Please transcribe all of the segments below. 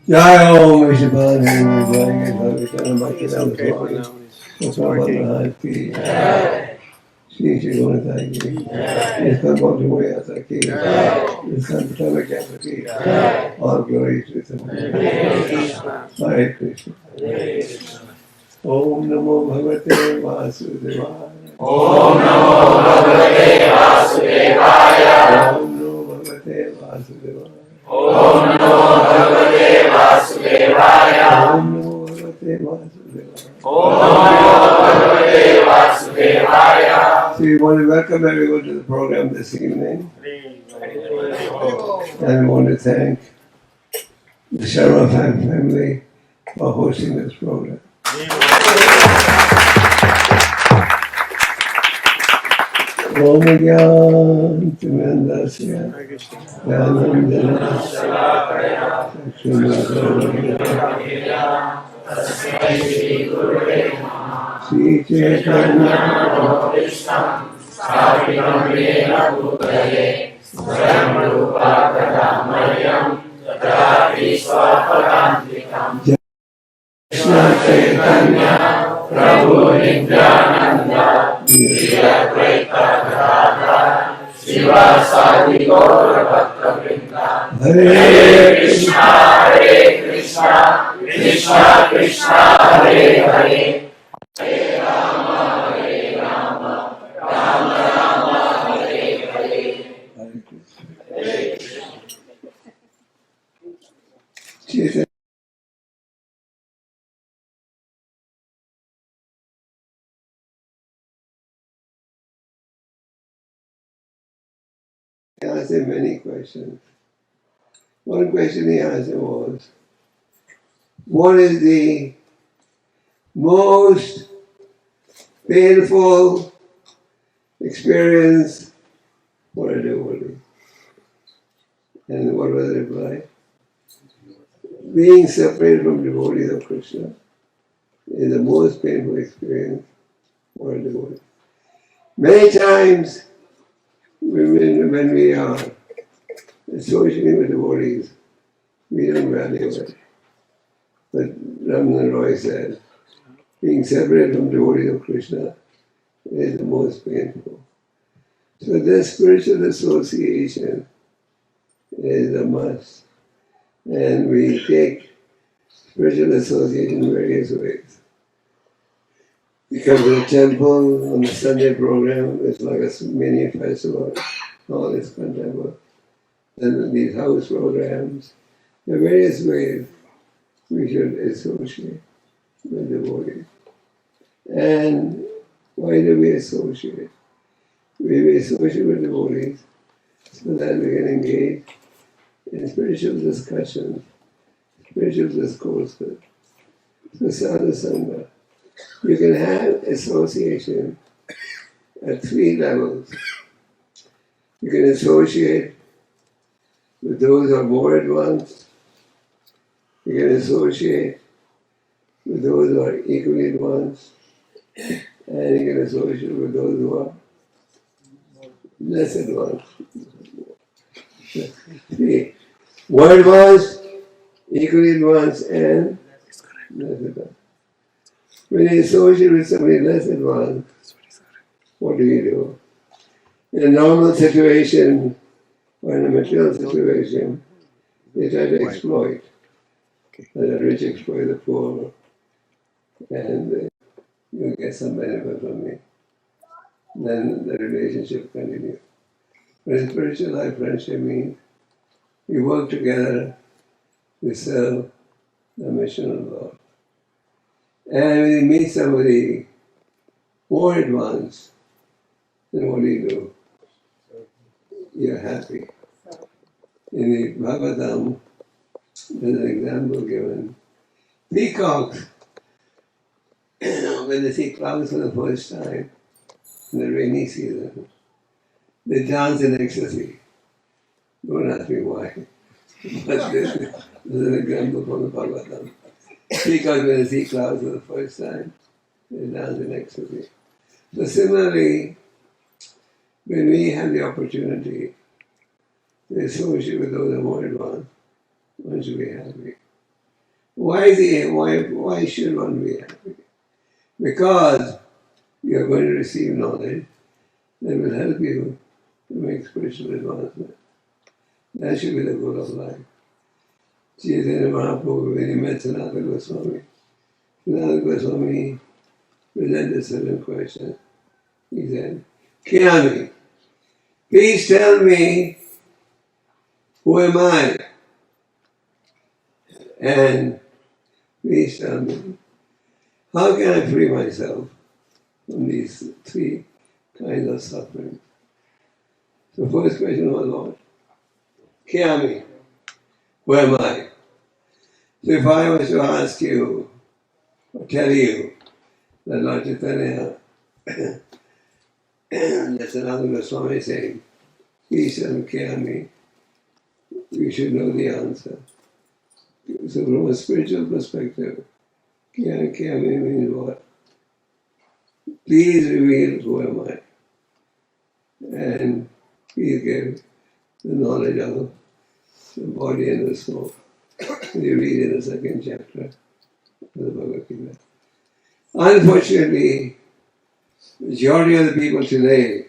Jai Om Vishnupada Shri Shri Gunata ki, ISKCON Desire ki, ISKCON Desire ki, all glory to the Hare Krishna. Om Namo Bhagavate Vasudevaya. Om Namo Bhagavate Vasudevaya. Om Namo Bhagavate Vasudevaya. Om Namo Bhagavate Vasudevaya. Om Namo Bhagavate Vasudevaya. Om Namo Bhagavate Vasudevaya. So we want to welcome everyone to the program this evening. And I want to thank the Sharma family for hosting this program. Om Gyan Timandasya Gyanandana Shri Chaitanya Krishna Chaitanya Prabhu Nityananda Shri Advaita Gadadhara Srivasadi Gaura Bhakta Vrinda Hare Krishna Krishna Krishna Krishna Hare Hare, Chaitanya asked him many questions. One question he asked him was, what is the most painful experience for a devotee? And what was the reply? Being separated from devotees of Krishna is the most painful experience for a devotee. Many times when we are associating with devotees, we don't value it. But Ramana Roy said, being separated from devotees of Krishna is the most painful. So this spiritual association is a must. And we take spiritual association in various ways. We come to the temple on the Sunday program, it's like a mini festival, all this temple. Then these house programs, there are various ways we should associate with devotees. And why do we associate? We associate with devotees so that we can engage in spiritual discussions, spiritual discourses. So sadhusanga. You can have association at three levels. You can associate with those who are more advanced. You can associate with those who are equally advanced. And you can associate with those who are less advanced. Three. More advanced, equally advanced, and less advanced. When you associate with somebody less advanced, what do? In a normal situation or in a material situation, they try to exploit. The rich exploit the poor, and you get some benefit from me. Then the relationship continues. But in spiritual life, friendship means we work together to serve the mission of Lord. And when you meet somebody more advanced, then what do? You're happy. In the Bhagavatam, there's an example given. Peacocks, when they see clouds for the first time in the rainy season, they dance in ecstasy. Don't ask me why. But this is an example from the Bhagavatam. Peacocks, when they see clouds for the first time, they dance in ecstasy. So similarly, when we have the opportunity to associate with those who are more advanced, one should be happy. Why should one be happy? Because you are going to receive knowledge that will help you to make spiritual advancement. That should be the goal of life. Chaitanya Mahaprabhu, when he met Sanatana Goswami presented a certain question. He said, Kyami, please tell me, who am I? And please tell me, how can I free myself from these three kinds of suffering? So first question was what? Kyami, who am I? So if I was to ask you, or tell you, that Lord Chaitanya, Sanatana Goswami is saying, please tell me Kyami, you should know the answer. So from a spiritual perspective, Kyami means what? Please reveal who am I. And please give the knowledge of the body and the soul. You read in the second chapter of the Bhagavad Gita. Unfortunately, majority of the people today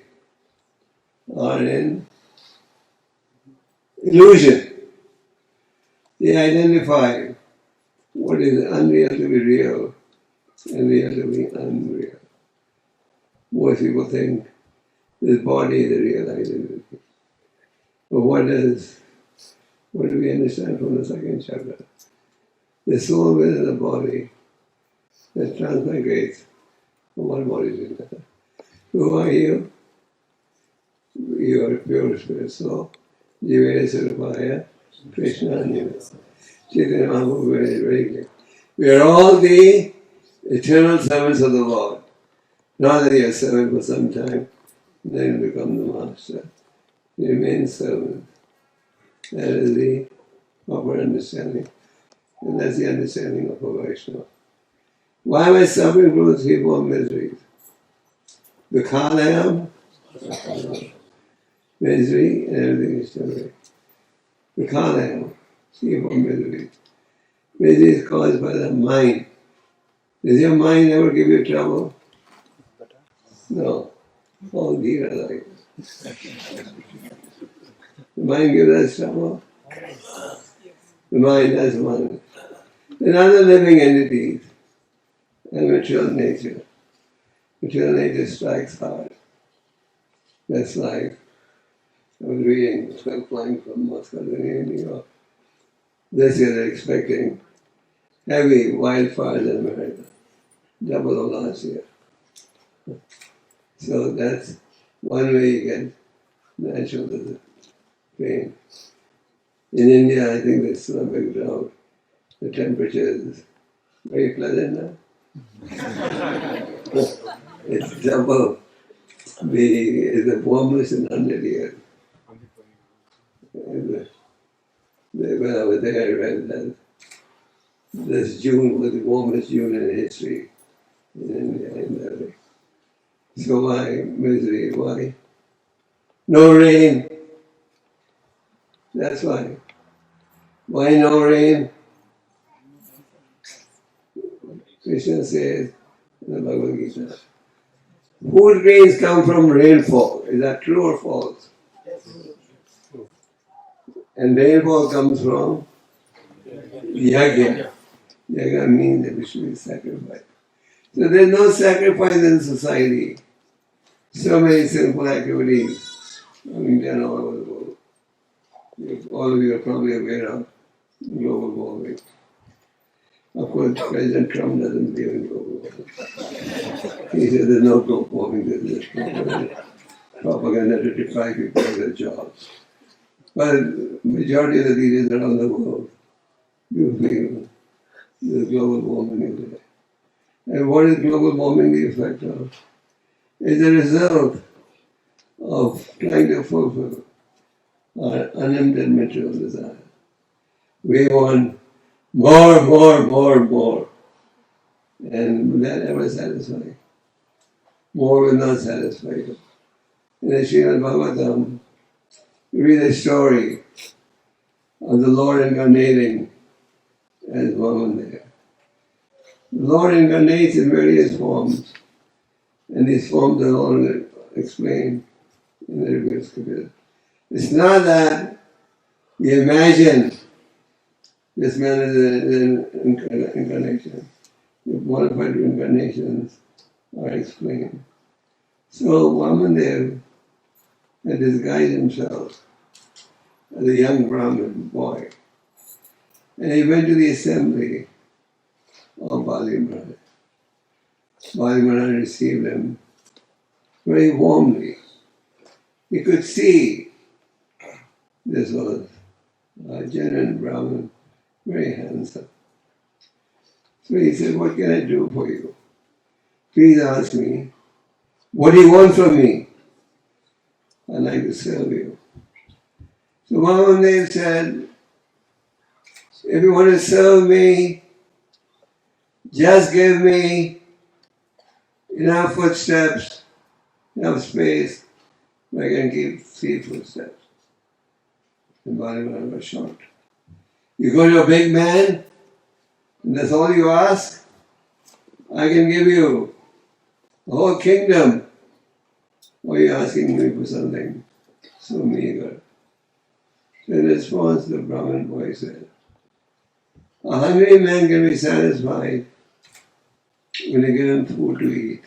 are in illusion. They identify what is unreal to be real and real to be unreal. Most people think this body is the real identity. But what do we understand from the second chapter? The soul within the body that transmigrates from one body to another. Who are you? You are pure spirit soul. Jivaya Surabhaya, Krishna Niranjandas. Chaitanya Mahaprabhu very clear. We are all the eternal servants of the Lord. Not that you are servant for some time, then become the master. You remain servant. That is the proper understanding. And that's the understanding of a Vaishnava. Why am I suffering from the threefold miseries? The Kalayam, misery, and everything is temporary. The Kalayam, threefold misery. Misery is caused by the mind. Does your mind ever give you trouble? No. Oh dear, like the mind gives us trouble. The mind has one. And other living entities and material nature. Material nature strikes hard. That's like, I was reading, flying from Moscow to New York. This year they're expecting heavy wildfires in America, double of last year. So that's one way you get natural pain. In India, I think there's still a big drought. The temperature is very pleasant now. It's double the warmest in 100 years. When I was there, I read that this June was the warmest June in history in India. In that way. So why misery? Why? No rain. That's why. Why no rain? Krishna says in the Bhagavad Gita, food grains come from rainfall. Is that true or false? And rainfall comes from yajna. Yajna means that we should be sacrificed. So there's no sacrifice in society. So many sinful activities being done all over the world. All of you are probably aware of global warming. Of course, President Trump doesn't believe in global warming. He says there's no global warming, there's propaganda to deprive people of their jobs. But majority of the leaders around the world do feel the global warming is there. And what is global warming the effect of? It's a result of trying to fulfill our unlimited material desire. We want more. And will that ever satisfy? More will not satisfy you. In the Srimad Bhagavatam, you read a story of the Lord incarnating as woman there. The Lord incarnates in various forms, and these forms are all explained in the revealed scripture. It's not that you imagine this man is an incarnation. The modified incarnations are explained. So Vamandev had disguised himself as a young Brahmin boy. And he went to the assembly of Bali Maharaj. Bali Maharaj received him very warmly. He could see this was a genuine Brahmin, very handsome. So he said, what can I do for you? Please ask me, what do you want from me? I'd like to serve you. So Vamandev said, if you want to serve me, just give me enough footsteps, enough space, where I can keep 3 footsteps. And Bali Maharaj was shocked. You go to a big man, and that's all you ask? I can give you the whole kingdom. Or are you asking me for something so meager? So in response, the Brahmin boy said, A hungry man can be satisfied when you give him food to eat.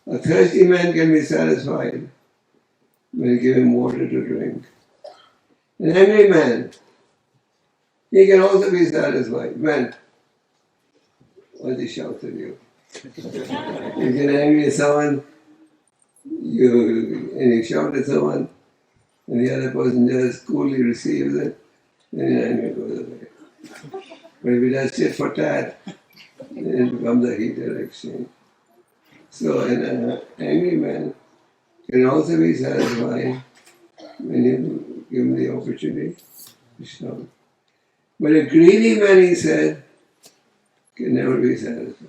A thirsty man can be satisfied when you give him water to drink. An angry man, he can also be satisfied when he shouts at you. You get angry at someone, and you shout at someone, and the other person just coolly receives it, and your anger goes away. But if you just sit for tat, then it becomes a heated exchange. So an angry man can also be satisfied when you give him the opportunity to shout. But a greedy man, he said, can never be satisfied.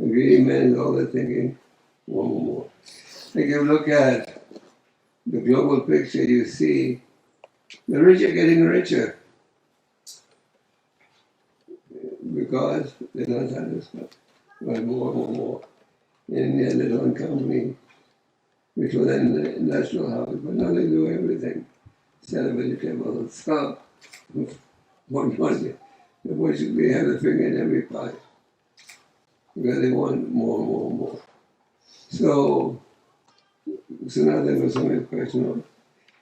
A greedy man is always thinking, more. Like you look at the global picture, you see the rich are getting richer because they're not satisfied. But more. In India, there's one company which was an industrial house, but now they do everything. Sell vegetables, sell. One money. They basically have a finger in every pie. Because they want more. So now there was some question of,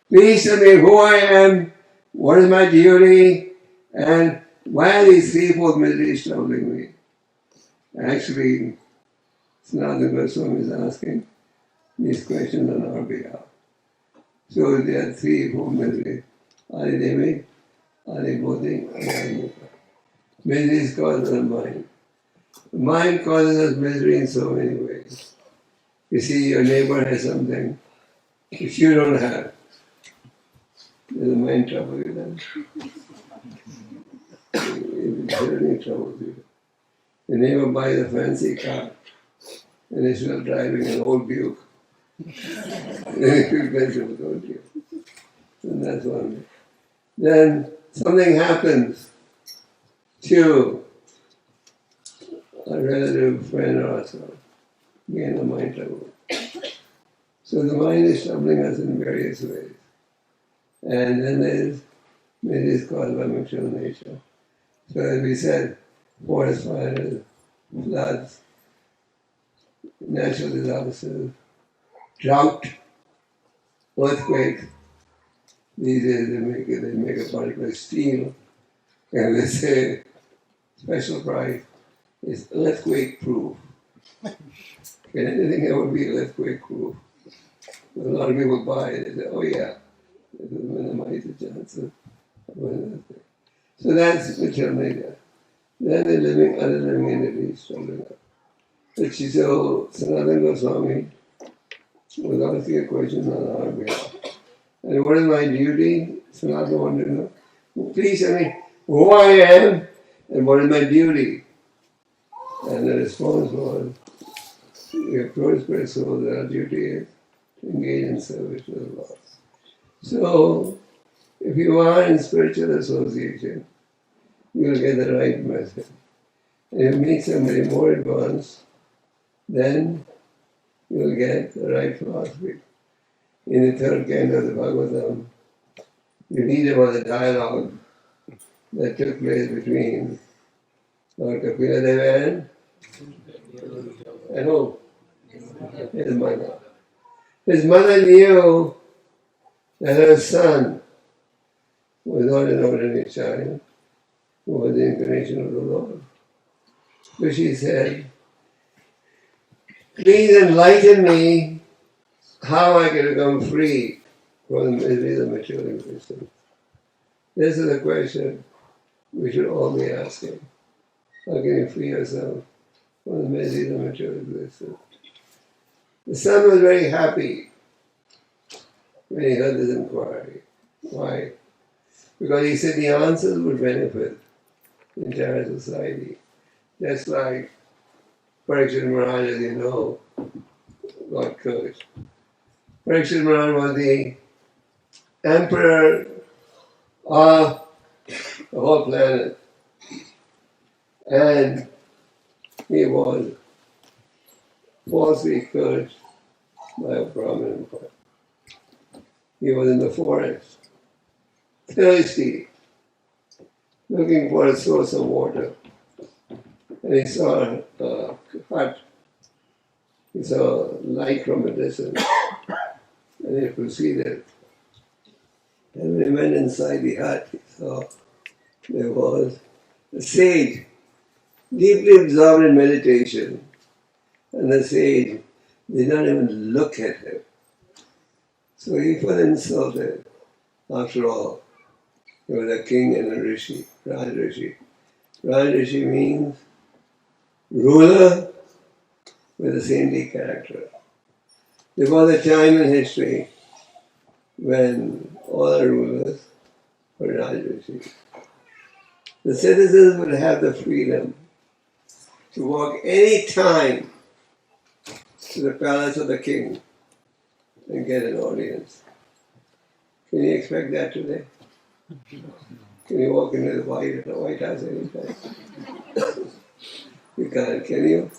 please tell me who I am, what is my duty, and why are these threefold miseries troubling me? Actually, Sanatana Goswami is asking these questions on our behalf. So there are threefold miseries. Adidemi, Adibodhi, Adimukha. Misery is caused by the mind. The mind causes us misery in so many ways. You see, your neighbor has something which you don't have. Does the mind trouble you then? It certainly troubles you. The neighbor buys a fancy car, and instead of driving an old Buick, then you feel miserable, don't you? And that's one. Then something happens to a relative, friend, or so. Again, the mind trouble. So the mind is troubling us in various ways. And then it is caused by material nature. So as we said, forest fires, floods, natural disasters, drought, earthquakes. These days they make a particular steel, and they say special price is earthquake proof. Can anything ever be earthquake proof? A lot of people buy it. They say, oh yeah, it will minimize the chances of an earthquake. So that's material nature. Then the other living entities troubling us. But so Sanatana Goswami was asking a question on our behalf. And what is my duty? Sanatana wanted to know. Please tell me who I am and what is my duty? And the response was, we are pure spirit souls, our duty is to engage in service to the Lord. So, if you are in spiritual association, you will get the right message. And if you meet somebody more advanced, then you will get the right philosophy. In the third canto of the Bhagavatam, you read about the dialogue that took place between Lord Kapila Deva and who? His mother. His mother knew that her son was not an ordinary child, who was the incarnation of the Lord. So she said, please enlighten me how I can become free from the miseries of material existence. This is a question we should all be asking. How can you free yourself from the miseries of material existence? The son was very happy when he heard this inquiry. Why? Because he said the answers would benefit the entire society. Just like Parikshit Maharaj, as you know, got cursed. Parikshit Maharaj was the emperor of the whole planet. And he was falsely cursed by a Brahmin. He was in the forest, thirsty. looking for a source of water. And he saw a hut. He saw light from a distance. And he proceeded. And when he went inside the hut, he saw there was a sage, deeply absorbed in meditation. And the sage did not even look at him. So he felt insulted. After all, he was a king and a rishi, Raj Rishi. Raj Rishi means ruler with a saintly character. There was a time in history when all the rulers were Raj Rishis. The citizens would have the freedom to walk any time to the palace of the king and get an audience. Can you expect that today? Can you walk into the White House anytime? You can't, can you?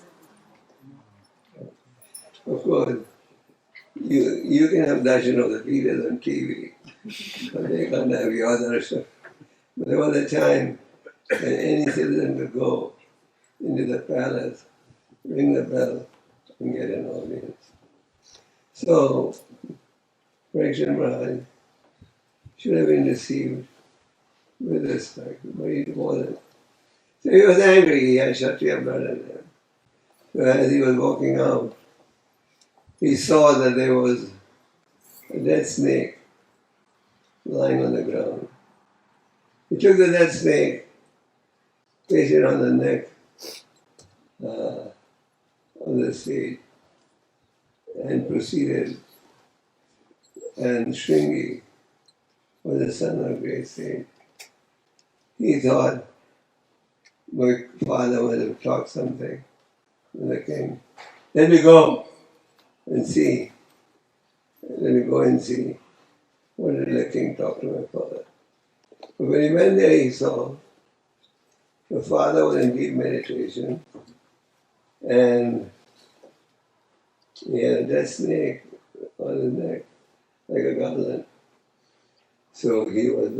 Of course, you can have darshan of the leaders on TV, but they can't have your darshan. But there was a time when any citizen could go into the palace, ring the bell, and get an audience. So, Parikshit Maharaj should have been received with respect, but he wasn't. So he was angry, he had Kshatriya blood in him. So as he was walking out, he saw that there was a dead snake lying on the ground. He took the dead snake, placed it on the neck of the sage, and proceeded. And Shringi was the son of a great sage. He thought my father would have talked something with the king. Let me go and see. Let me go and see. What did the king talk to my father? But when he went there, he saw the father was in deep meditation, and he had a dead snake on his neck, like a goblin. So he was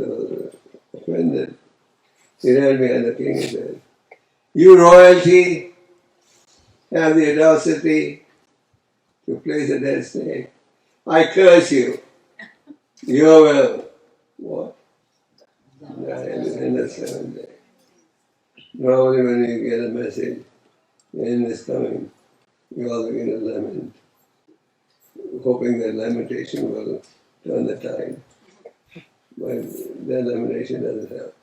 offended. He ran behind the king and said, "You royalty have the audacity to place a dead snake. I curse you. You will what? Die in the seventh day." Normally when you get a message, the end is coming, we all begin to lament, hoping that lamentation will turn the tide. But that lamentation doesn't help.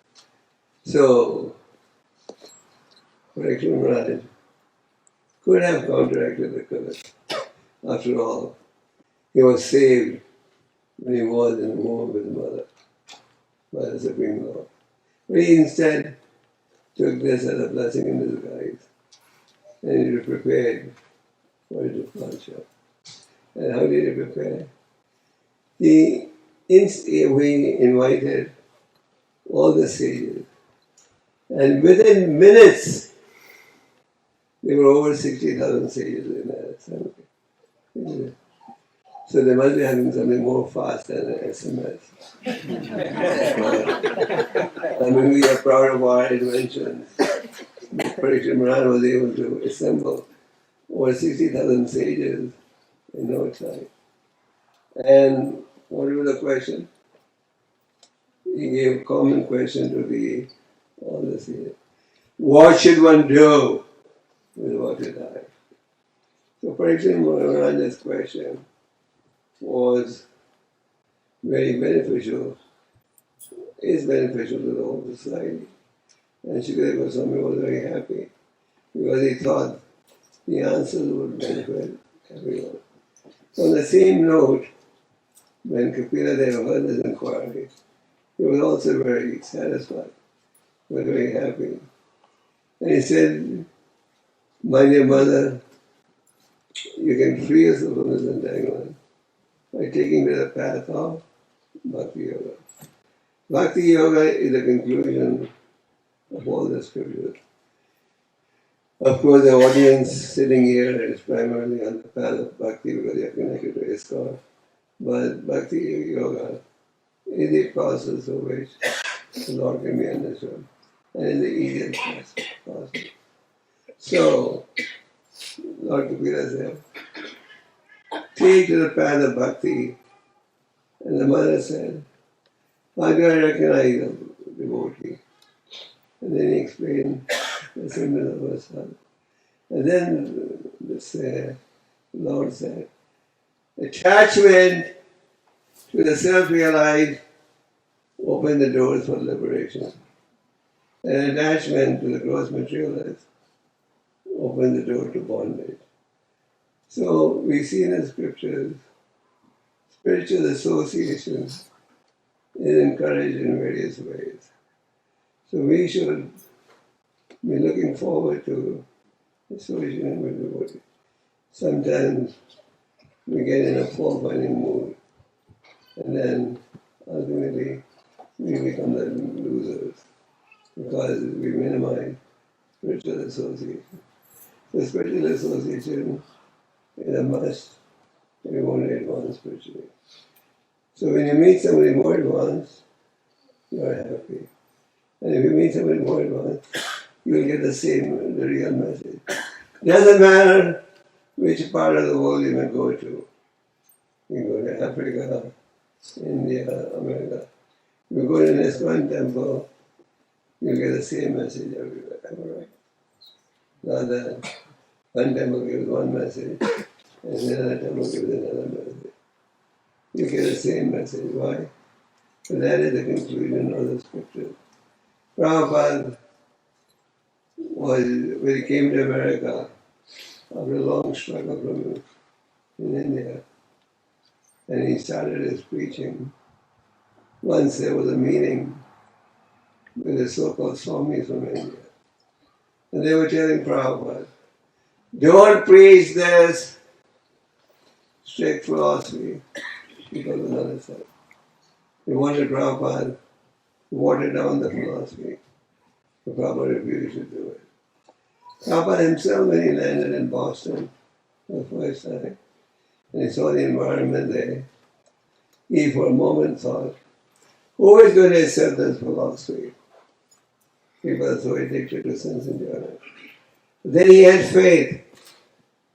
So, Parikshit Maharaj could have counteracted the curse. After all, he was saved when he was in the womb of his mother by the Supreme Lord. But he instead took this as a blessing in disguise, and he was prepared for his departure. And how did he prepare? He invited all the sages, and within minutes, there were over 60,000 sages in that assembly. So they must be having something more fast than an SMS. I mean, we are proud of our inventions. Parikshit Maharaj was able to assemble over 60,000 sages in no time. And what was the question? He gave a common question to all the sages. What should one do with what you die? So Parikshit Maharaj's question was very beneficial, is beneficial to the whole society. And Shukadeva Goswami was very happy because he thought the answers would benefit everyone. On the same note, when Kapila Deva heard this inquiry, he was also very satisfied, was very happy. And he said, "My dear mother, you can free yourself from this entanglement by taking to the path of Bhakti Yoga." Bhakti Yoga is the conclusion of all the scriptures. Of course, the audience sitting here is primarily on the path of Bhakti because they are connected to ISKCON. But Bhakti Yoga is a process of which the Lord can be understood. and in the easiest possible. So, Lord Kapila said, take to the path of bhakti. And the mother said, how do I recognize a devotee? And then he explained the symbol of her son. And then this Lord said, attachment to the self-realized open the doors for liberation. And attachment to the gross materialist open the door to bondage. So we see in the scriptures, spiritual association is encouraged in various ways. So we should be looking forward to associating with devotees. Sometimes we get in a fault-finding mood, and then ultimately we become the losers because we minimize spiritual association. So spiritual association is a must if you want to advance spiritually. So when you meet somebody more advanced, you are happy. And if you meet somebody more advanced, you will get the real message. Doesn't matter which part of the world you may go to. You go to Africa, India, America. You go to an ISKCON temple, you get the same message everywhere. Am I right? Not that one temple gives one message and another temple gives another message. You get the same message. Why? So that is the conclusion of the scripture. Prabhupada when he came to America after a long struggle from in India, and he started his preaching. Once there was a meeting with the so-called Swamis from India, and they were telling Prabhupada, don't preach this strict philosophy because of another side. They wanted Prabhupada to water down the philosophy, but Prabhupada refused to do it. Prabhupada himself, when he landed in Boston for the first time, and he saw the environment there, he for a moment thought, who is going to accept this philosophy? People are so addicted to sense enjoyment. But then he had faith.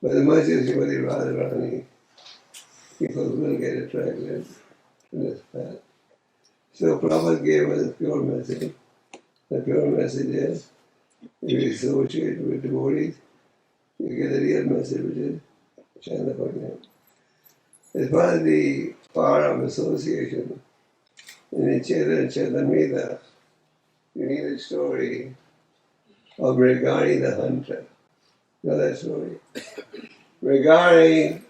By the mercy of Srimati Radharani, people will get attracted to this path. So Prabhupada gave us a pure message. The pure message is, if you associate with devotees, you get the real message, which is Chanda Bhagyan. As far as the power of association, in the Chaitanya, you need a story of Regari the hunter. You know that story? Regari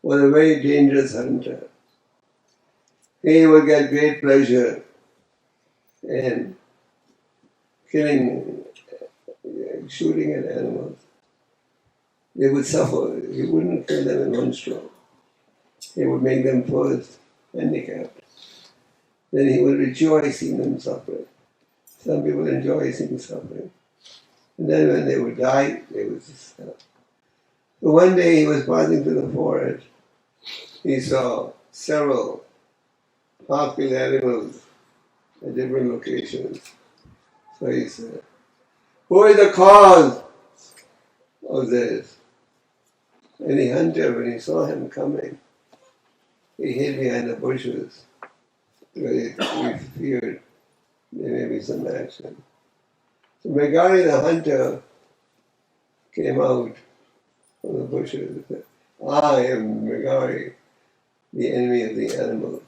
was a very dangerous hunter. He would get great pleasure in killing, shooting at animals. They would suffer. He wouldn't kill them in one stroke. He would make them first handicapped. Then he would rejoice seeing them suffering. Some people enjoy seeing suffering. And then when they would die, they would just stop. So one day he was passing through the forest. He saw several half-killed animals at different locations. So he said, who is the cause of this? And the hunter, when he saw him coming, he hid behind the bushes because he feared there may be some action. So Megari the hunter came out from the bushes and said, I am Megari, the enemy of the animals.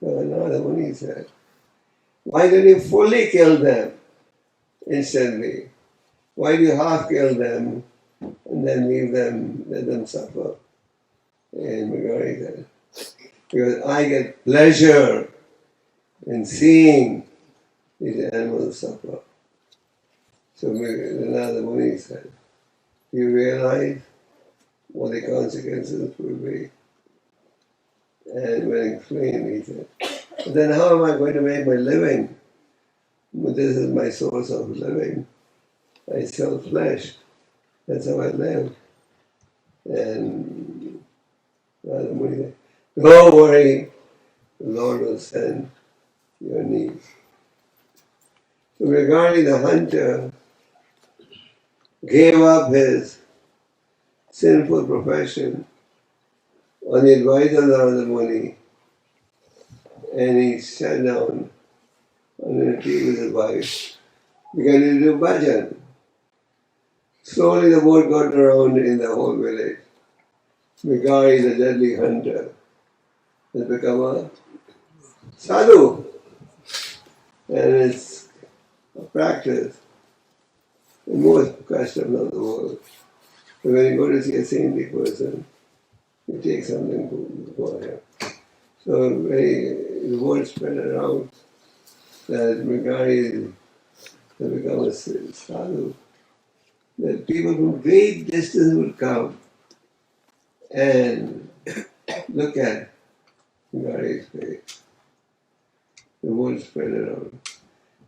So another one he said, why don't you fully kill them instantly? Why do you half kill them and then leave them, let them suffer? And Megari said, because I get pleasure in seeing these animals suffer. So another one he said, you realize what the consequences will be? And when explained, he said, but then how am I going to make my living? Well, this is my source of living. I sell flesh. That's how I live. And don't worry, the Lord will send your needs. So regarding the hunter, gave up his sinful profession on the advice of Narada Muni, and he sat down under a tree with his wife, began to do bhajan. Slowly the word got around in the whole village. Mikari, the deadly hunter, has become a sadhu, and it's a practice in most customs of the world. So when you go to see a saintly person, you take something for him. So the word spread around that Mikari has become a sadhu, that people from great distance would come and look at Mikari's face. The word spread around.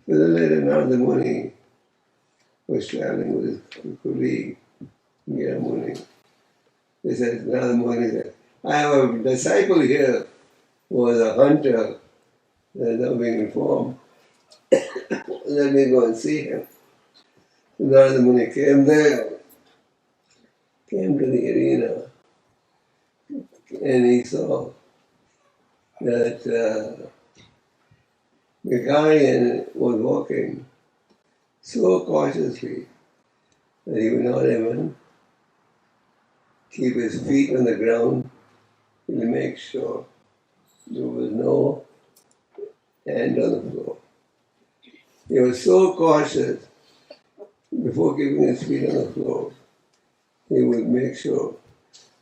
So then later Narada Muni was traveling with his colleague, Gira Muni. He said, Narada Muni said, I have a disciple here who was a hunter that is now being informed. Let me go and see him. So Narada Muni came to the arena, and he saw that Gregarian was walking so cautiously that he would not even keep his feet on the ground to make sure there was no hand on the floor. He was so cautious before keeping his feet on the floor, he would make sure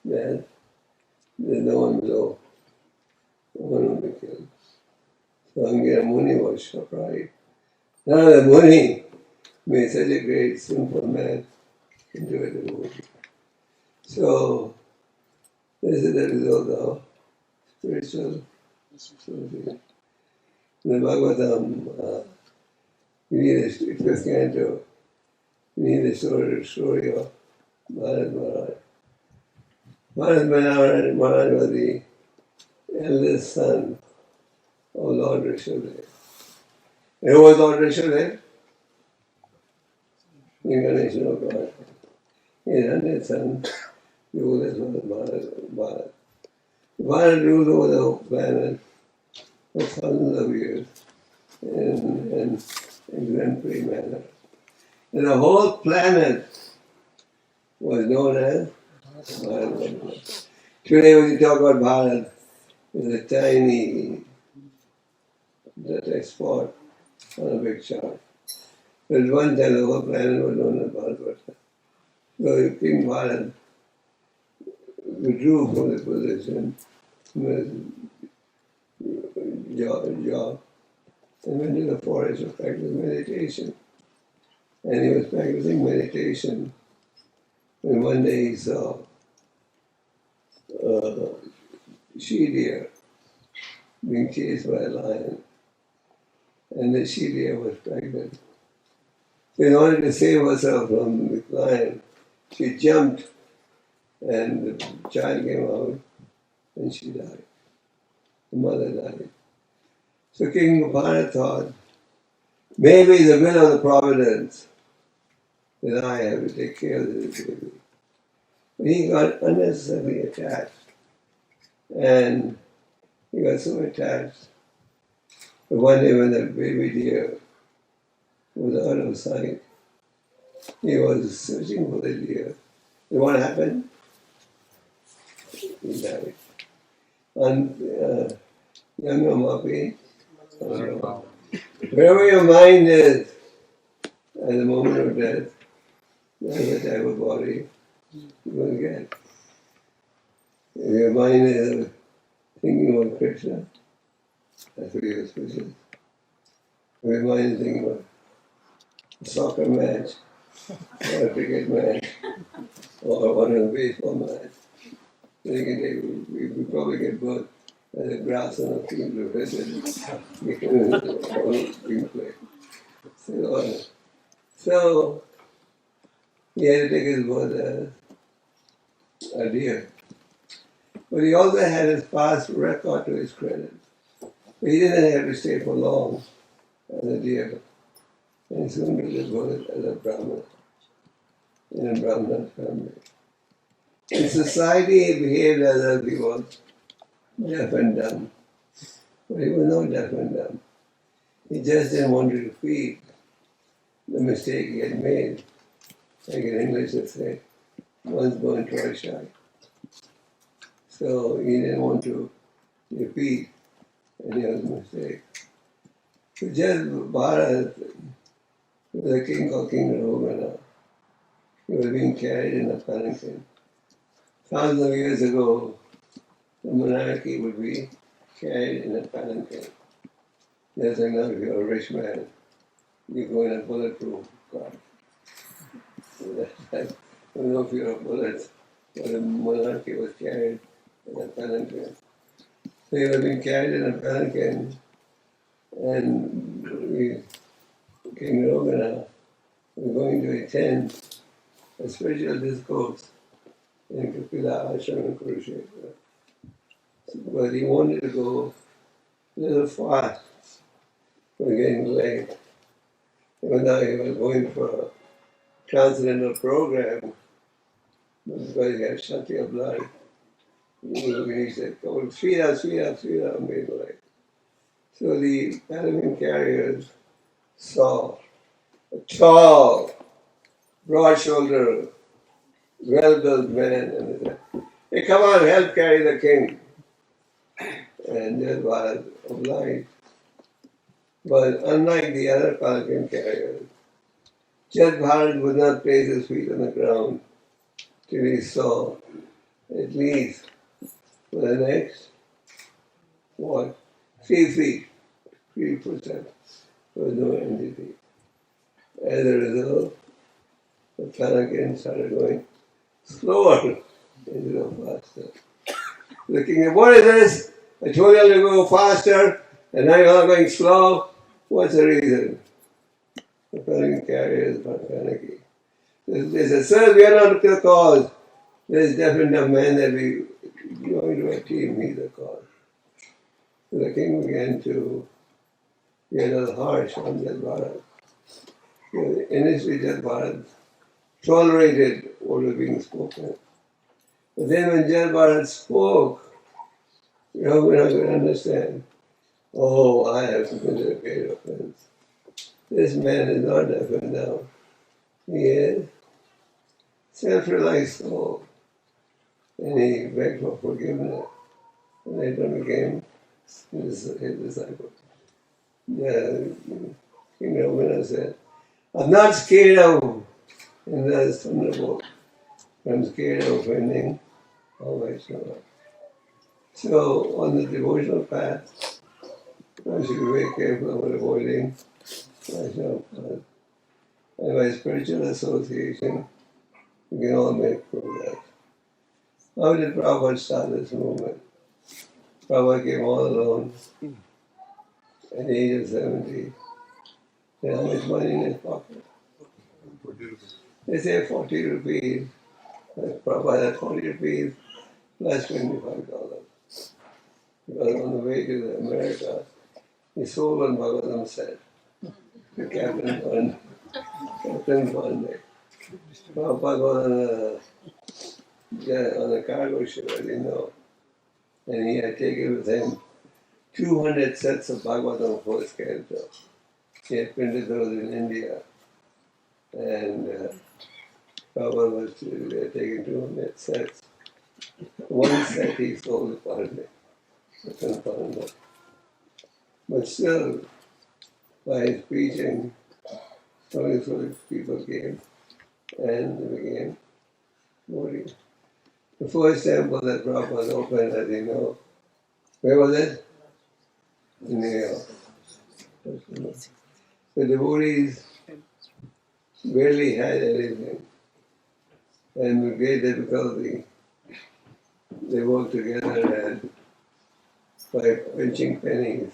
that there's no one below, no one would be killed. So Angira Muni was surprised. Now the Muni made such a great simple man into a devotee. So this is the result of spiritual association. In the Bhagavatam, we need a fifth canto, we need a story of Bharat Maharaj. Bharat Maharaj was the eldest son of Lord Rishabdev. And who was Lord Rishabdev? Incarnation of God. His 100th son, the oldest was Bharat. Bharat ruled over the whole planet for thousands of years in exemplary manner. And the whole planet was known as Bharat. Today when you talk about Bharat, it's a tiny spot on a big chart. But at one time the whole planet was known as Bharat. So King Bharat withdrew from the position, from his job, and went to the forest to practice meditation. And he was practicing meditation, and one day he saw a she-deer being chased by a lion, and the she-deer was pregnant. So in order to save herself from the lion, she jumped, and the child came out, and she died. The mother died. So King Gopal thought, maybe the will of the providence that I have to take care of this baby. But he got unnecessarily attached. And he got so attached that one day when the baby deer was out of sight, he was searching for the deer. And what happened? He died. And Yanga Mapi, wherever your mind is at the moment of death, that's the type of body you're going to get. If your mind is thinking about Krishna, that's what your speech is. If your mind is thinking about a soccer match, or a cricket match, or one of the baseball match, then you can take, we probably get both as a grass on a field to visit. Being played. So he had to take his birth as a deer. But he also had his past record to his credit. But he didn't have to stay for long as a deer. and soon to live good as a Brahmana in a Brahmana family. In society, he behaved as if he was deaf and dumb, but he was not deaf and dumb. He just didn't want to repeat the mistake he had made. Like in English they say, once born, twice shy. So he didn't want to repeat any of the mistakes. So just Bharat, there was a king called King Ravana. He was being carried in a palanquin. Thousands of years ago, the monarchy would be carried in a palanquin. Just like now, if you're a rich man, you go in a bulletproof car. I don't know if you're a bullet, but the monarchy was carried in a palanquin. So he was being carried in a palanquin, and King Ravana was going to attend a spiritual discourse in Kapila Ashram in Kurukshetra. But he wanted to go a little fast. It was getting late. Even though he was going for a transcendental program, because he had Shakti of blood, he said, "Come on, speed up, I'm being late." So the palanquin carriers saw a tall, broad-shouldered, well-built man, and they said, "Hey, come on, help carry the king." And that was obliged. But unlike the other palanquin carriers, Jat Bharat would not place his feet on the ground till he saw at least for the next, 3 feet, 3%. There was no entity. As a result, the palanquin started going slower instead of faster. The king said, "What is this? I told you to go faster, and now you're going slow. What's the reason?" The palanquin carriers were panicky. They said, "Sir, we are not the cause. There's definitely a man that we going to a team, he's the cause." So the king began to get a little harsh on Jat Bharat. Initially, Jat Bharat tolerated what was being spoken. But then when Jat Bharat spoke, we're not going to understand. "Oh, I have committed a great offense. This man is not deaf and dumb. He is self-realized soul." And he begged for forgiveness. And later became his disciple. King Ravana said, "I'm not scared of Indra's thunderbolt. I'm scared of offending all Vaishnava." So on the devotional path, I should be very careful about avoiding Vaishnava path. And by spiritual association, we can all make progress. How did Prabhupada start this movement? Prabhupada came all alone at the age of 70. And how much money in his pocket? They say 40 rupees. Prabhupada had 40 rupees plus $25. Because on the way to America, he sold one Bhagavatam set to Captain Pandey. Prabhupada was on a cargo ship, as you know, and he had taken with him 200 sets of Bhagavatam first canto. He had printed those in India, and Prabhupada was taking 200 sets. One set he sold to Pandey. But still, by his preaching, slowly people came, and they became devotees. The first temple that Prabhupada opened, as you know, where was it? In New York. The devotees barely had anything, and with great difficulty, they worked together, and by pinching pennies,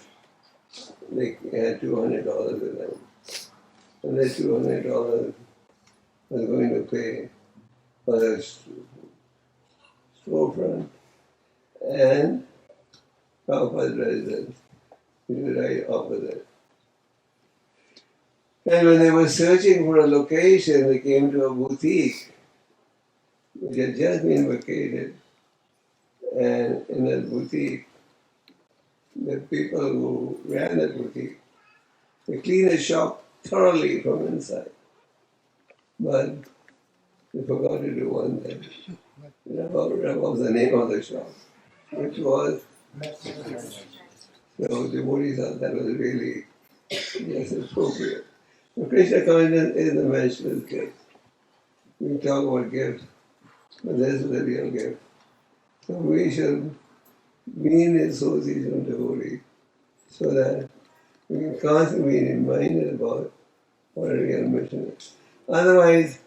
they had $200 with them. And that $200 was going to pay for the storefront and Prabhupada's residence, which was right opposite. And when they were searching for a location, they came to a boutique which had just been vacated. And in that boutique, the people who ran that boutique, they cleaned the shop thoroughly from inside. But they forgot to do one thing. That was the name of the shop, which was, so devotees thought that was really just appropriate. So Krishna consciousness is the matchless gift. We talk about gifts, but this is the real gift. So we should be in the association of devotees so that we can constantly be reminded about what a real mission is. Otherwise,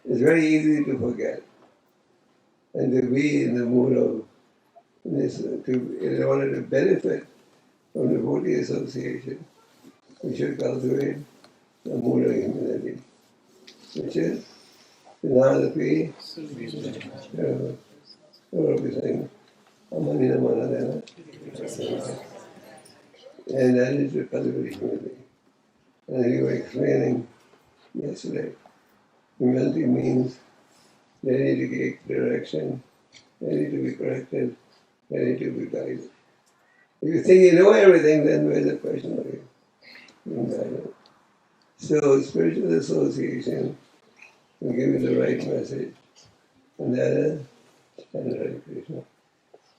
it's very easy to forget and to be in the mood of this, in order to benefit from devotee association, we should cultivate the mood of humility, which is philosophy, saying, and that is to cultivate humility. And you were explaining yesterday, humility means ready to get direction, ready to be corrected, ready to be guided. If you think you know everything, then where's the question of you being guided? So spiritual association will give you the right message, and that is Hare Krishna.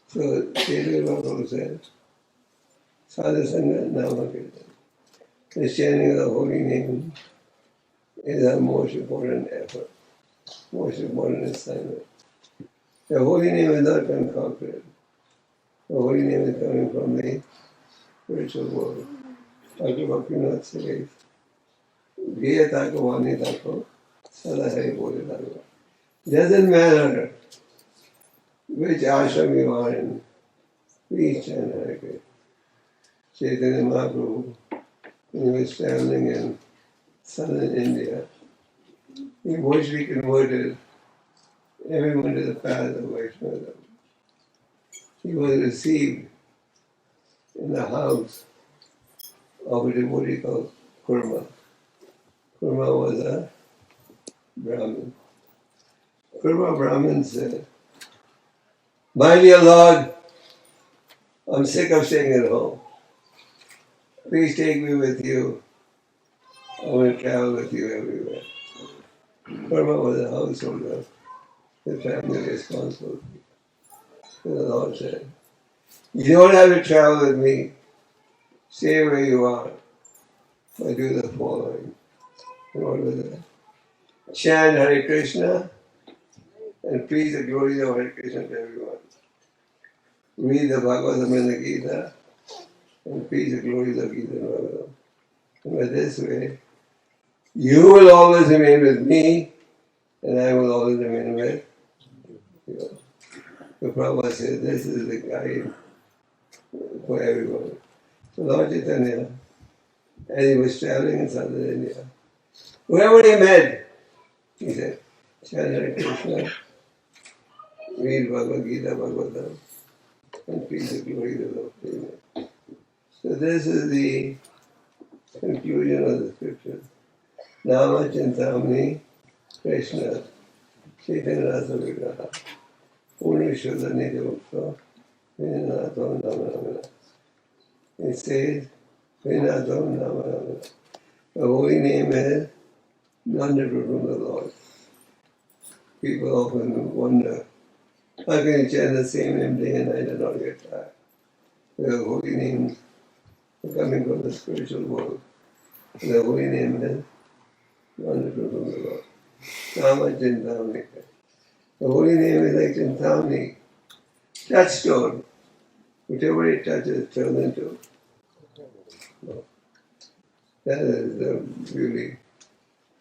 So Srila Prabhupada said, Sadhasanga Namakirtan. The chanting of the holy name is our most important effort, most important assignment. The holy name is not concocted. The holy name is coming from the spiritual world. Dr. Bhaktivinoda says, Gaya Tako Vani Tako, Sada Hari Bole Tako. Doesn't matter which ashram you are in, please chant Hare Krishna. Chaitanya Mahaprabhu, when he was traveling in southern India, he mostly converted everyone to the path of Vaishnavism. He was received in the house of a devotee called Kurma. Kurma was a Brahmin. Kurma Brahmin said, My dear Lord, I'm sick of staying at home. Please take me with you. I want to travel with you everywhere. Kurma was a householder, the family responsible. So the Lord said, You don't have to travel with me. Stay where you are. I do the following. And what was that? Chant Hare Krishna and preach the glories of Hare Krishna to everyone. Read the Bhagavatam and the Gita and preach the glories of Gita and Bhagavatam. And by this way, you will always remain with me and I will always remain with you. The Prabhupada said this is the guide for everyone. So Lord Chaitanya, as he was traveling in Southern India, whoever he met, he said, Chant Hare Krishna, read Bhagavad Gita, Bhagavatam, and preach the glories of the Lord. So this is the conclusion of the scripture. Nama Chintamani Krishna Chaitanya Rasa Vigraha Purnishwada Nidhukta Vinanato Namanamana. It says Vinanato Namanamana. The holy name is none different from the Lord. People often wonder, how can you chant the same name day and night and not get tired? The holy names are coming from the spiritual world. The holy name is none different from the Lord. Nama Chintamani. The holy name is like Chintamani, touchstone. Whichever it touches turns into. That is the beauty.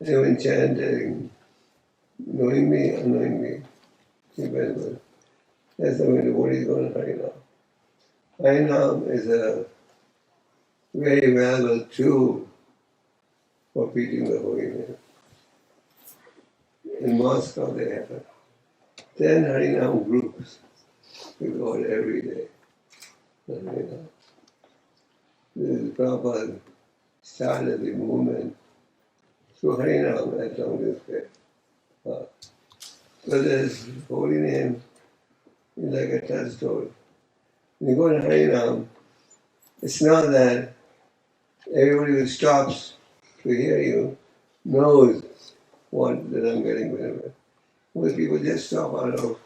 Anyone chanting, knowing me, unknowing me, depends. That's the way the body is going to Harinam. Harinam is a very valuable tool for preaching the holy name. In Moscow they have 10 Harinam groups who go out every day. This is Prabhupada started the movement through Harinam as long as prayer. So this holy name is like a touchstone. When you go to Harinam, it's not that everybody who stops to hear you knows what that I'm getting benefit. Most people just stop out of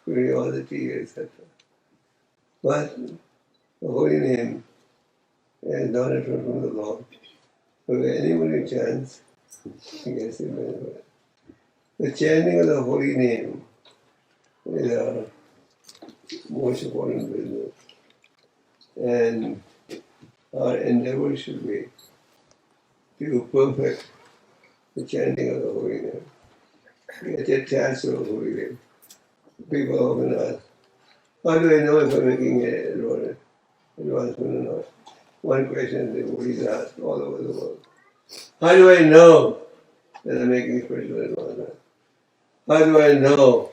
curiosity, etc. But the holy name is not from the Lord. So if anybody chants, he gets the benefit. The chanting of the holy name is our most important business. And our endeavor should be to perfect the chanting of the holy name. Get attached to the holy name. People often ask, how do I know if I'm making an advancement or not? One question the devotees ask all over the world. How do I know that I'm making spiritual advancement? How do I know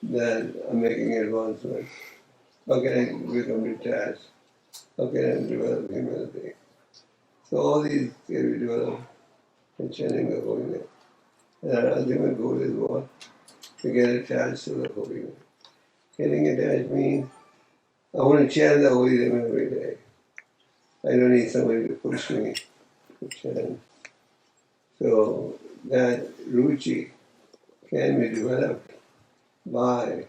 that I'm making advancement? How can I become detached? How can I develop humility? So all these can be developed in chanting the holy name. And our ultimate goal is what? To get attached to the holy name. Getting attached means I want to chant the holy name every day. I don't need somebody to push me to chant. So that ruchi can be developed by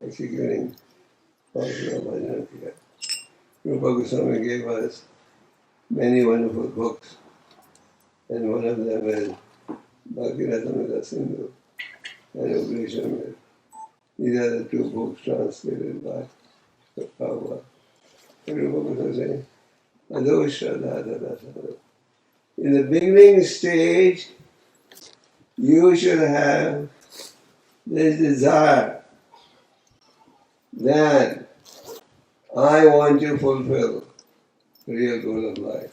executing Bhajana Bhajana Kriya. Rupa Goswami gave us many wonderful books, and one of them is Bhakti-rasamrita Sindhu and Upanishad. These are the two books translated by Prabhupada. Rupa Goswami says, Adho in the beginning stage, you should have this desire that I want to fulfill the real goal of life.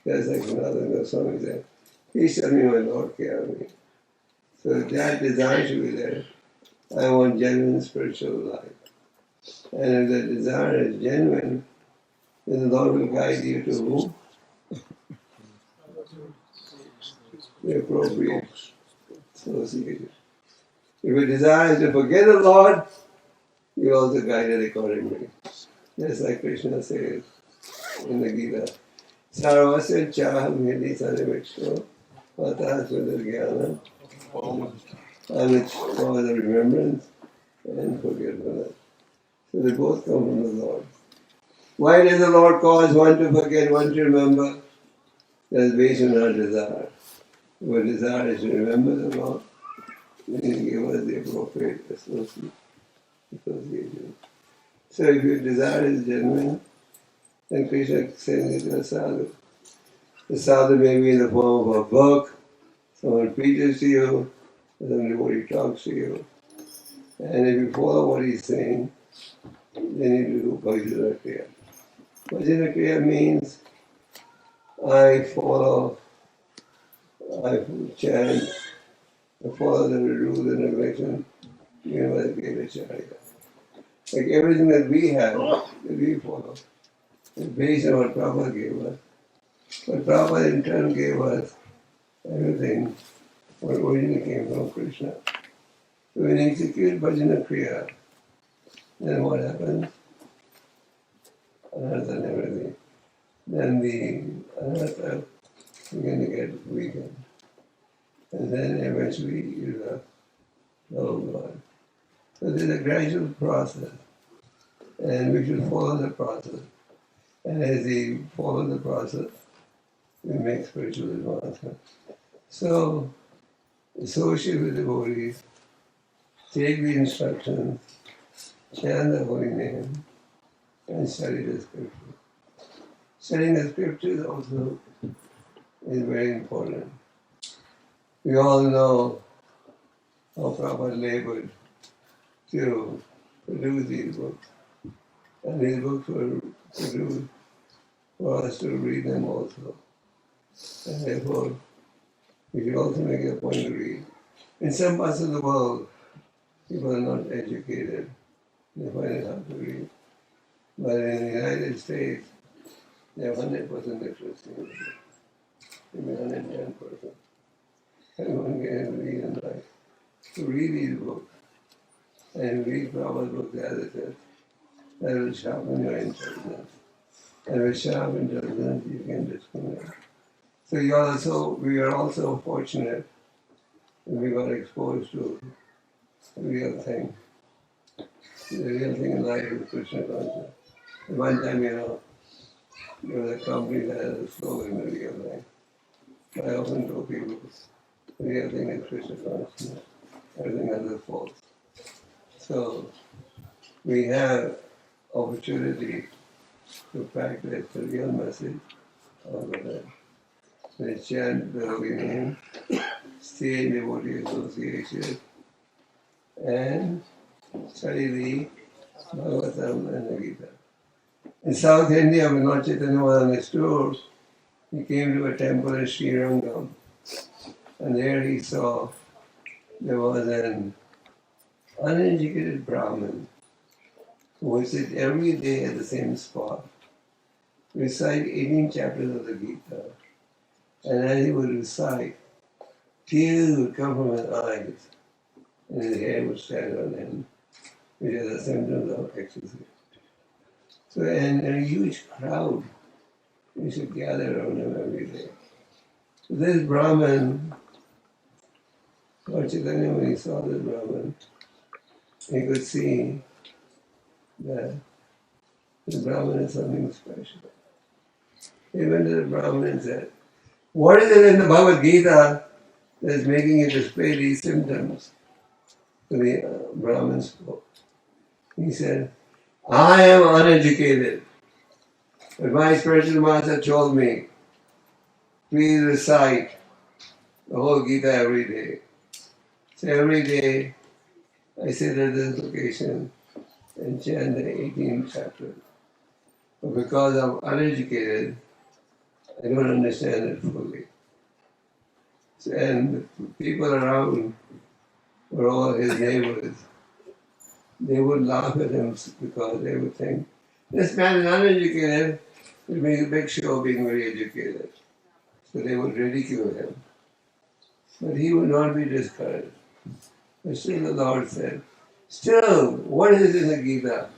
Just like Niranjandas Goswami said, please tell me my Lord care of me. So that desire should be there. I want genuine spiritual life. And if the desire is genuine, then the Lord will guide you to whom? The appropriate association. If your desire is to forget the Lord, you also guide it accordingly. Just like Krishna says in the Gita, Sarvasya chaham hidi sarvaksho patas vidagyanam. I'm its cause of remembrance and forgetfulness. So they both come from the Lord. Why does the Lord cause one to forget, one to remember? That's based on our desire. If our desire is to remember the Lord, then He give us the appropriate association. So if your desire is genuine, then Krishna sends it to a sadhu. The sadhu may be in the form of a book, someone preaches to you, some devotee talks to you. And if you follow what he's saying, then you do Bhajana Kriya. Bhajana Kriya means I follow, I chant, I follow the rules and regulations given by the Gopal. Like everything that we have, that we follow, is based on what Prabhupada gave us. But Prabhupada in turn gave us everything what originally came from Krishna. So when you execute Bhajana Kriya, then what happens? Anartha and everything. Then the anartha is going to get weakened. And then eventually you love God. So there's a gradual process. And we should follow the process. And as we follow the process, we make spiritual advancement. So associate with devotees, take the instructions, chant the holy name, and study the scripture. Studying the scriptures also is very important. We all know how Prabhupada labored to produce these books. And these books were produced for us to read them also. And therefore, we should also make it a point to read. In some parts of the world, people are not educated. They find it hard to read. But in the United States, they have 100% literacy. Maybe 110%. Everyone can read and write. So read these books and read Prabhupada's books as it is. That will sharpen your intelligence. And with sharp intelligence you can discriminate. So we are also fortunate that we got exposed to the real thing. The real thing in life is Krishna consciousness. At one time, there was a company that had a slogan, the real thing. I often tell people, the real thing is Krishna consciousness. Everything else is false. So we have opportunity to practice the real message of the Lord. We chant the holy name, stay in devotee association, and study the Bhagavatam and the Gita. In South India, when Lord Chaitanya was on his tour, he came to a temple in Srirangam, and there he saw there was an uneducated Brahmin who would sit every day at the same spot, recite 18 chapters of the Gita, and as he would recite, tears would come from his eyes, and his hair would stand on end, which is a symptom of ecstasy. So, and a huge crowd used to gather around him every day. So this Brahman, Lord Chaitanya, when he saw this Brahman, he could see that the Brahman is something special. He went to the Brahman and said, "What is it in the Bhagavad Gita that is making you display these symptoms?" So the Brahman spoke. He said, "I am uneducated, but my spiritual master told me, please recite the whole Gita every day." So every day I sit at this location and chant the 18 chapters. But because I'm uneducated, I don't understand it fully. So, and the people around were all his neighbors. They would laugh at him because they would think, this man is uneducated, he makes a big show of being very educated. So they would ridicule him. But he would not be discouraged. But still the Lord said, still, what is in the Gita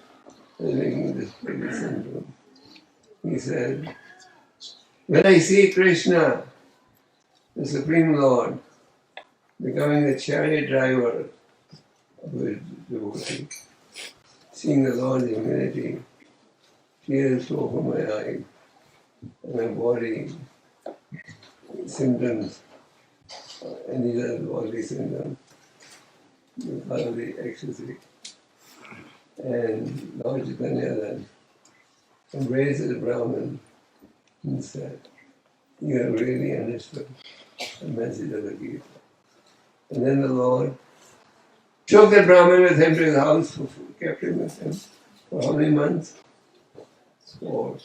that is making this big syndrome? He said, when I see Krishna, the Supreme Lord, becoming the chariot driver of his devotee, seeing the Lord's humility, tears flow from my eyes, and my body symptoms, and these are bodily symptoms because of the ecstasy. And Lord Chaitanya then embraced the Brahman and said, you have really understood the message of the Gita. And then the Lord took the Brahman with him to his house, kept him with him for how many months? For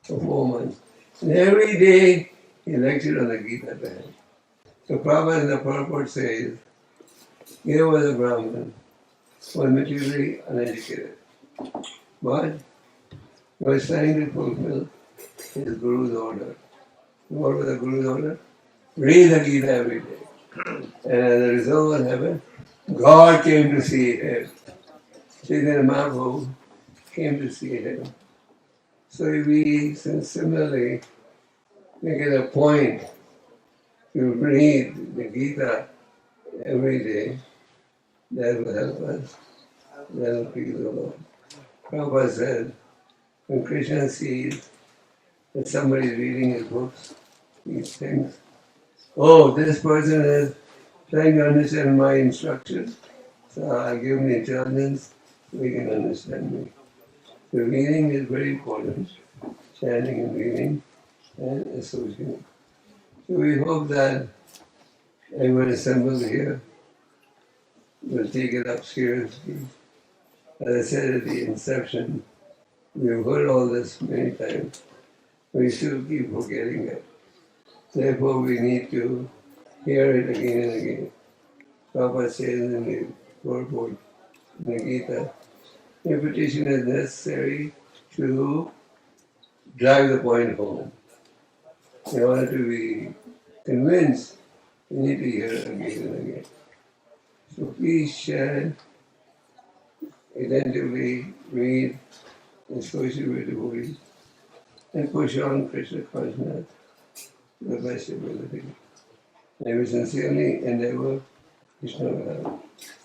4 months. And every day he lectured on the Gita to him. So Prabhupada in the purport says, here was a Brahman, was materially uneducated, but he was trying to fulfill his Guru's order. What was the Guru's order? Read the Gita every day. And as a result, what happened? God came to see him. Chaitanya Mahaprabhu came to see him. So we similarly make it a point to read the Gita every day. That will help us. That will please the Lord. Prabhupada said, when Krishna sees that somebody is reading his books, he thinks, oh, this person is trying to understand my instructions, so I'll give him the intelligence so he can understand me. So reading is very important, chanting and reading and associating. So we hope that everyone assembled here will take it up seriously. As I said at the inception, we've heard all this many times. We still keep forgetting it. Therefore, we need to hear it again and again. Prabhupada says in the purport in the Gita, repetition is necessary to drive the point home. In order to be convinced You need to hear it again and again. So please share, attentively read, associate with devotees, and push on Krishna consciousness to the best ability. I will sincerely endeavor Krishna Goswami.